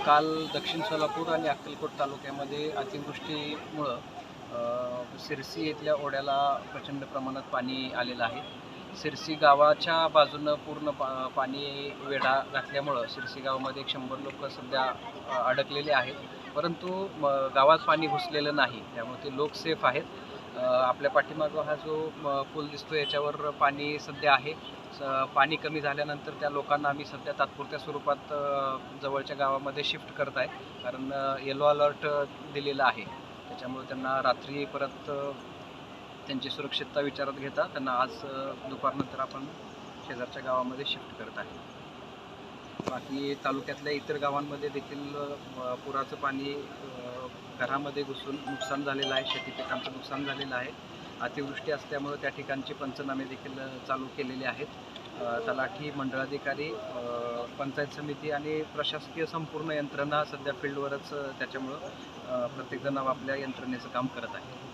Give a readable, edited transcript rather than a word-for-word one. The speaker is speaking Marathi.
काल दक्षिण सोलापूर आणि अक्कलकोट तालुक्यामध्ये अतिवृष्टीमुळं सिरसी येथील ओढ्याला प्रचंड प्रमाणात पाणी आलेलं आहे. सिरसी गावाच्या बाजूनं पूर्ण पाणी वेढा घातल्यामुळं सिरसी गावामध्ये 100 लोक सध्या अडकलेले आहेत. परंतु गावात पाणी घुसलेलं नाही, त्यामुळे ते लोक सेफ आहेत. आपल्या पाठीमागं हा जो पूल दिसतो याच्यावर पाणी सध्या आहे. पाणी कमी झाल्यानंतर त्या लोकांना आम्ही सध्या तात्पुरत्या स्वरूपात जवळच्या गावामध्ये शिफ्ट करत आहे, कारण येलो अलर्ट दिलेला आहे. त्याच्यामुळे त्यांना रात्री परत त्यांची सुरक्षितता विचारात घेता त्यांना आज दुपारनंतर आपण शेजारच्या गावामध्ये शिफ्ट करत आहे. बाकी तालुक्यातल्या इतर गावांमध्ये देखील पुराचं पाणी घरामध्ये घुसून नुकसान झालेलं आहे, शेती पिकांचं नुकसान झालेलं आहे. अतिवृष्टी असल्यामुळे त्या ठिकाणचे पंचनामे देखील चालू केलेले आहेत. तलाठी, मंडळाधिकारी, पंचायत समिती आणि प्रशासकीय संपूर्ण यंत्रणा सध्या फील्डवरच त्याच्यामुळं प्रत्येकजण आपल्या यंत्रणेचं काम करत आहे.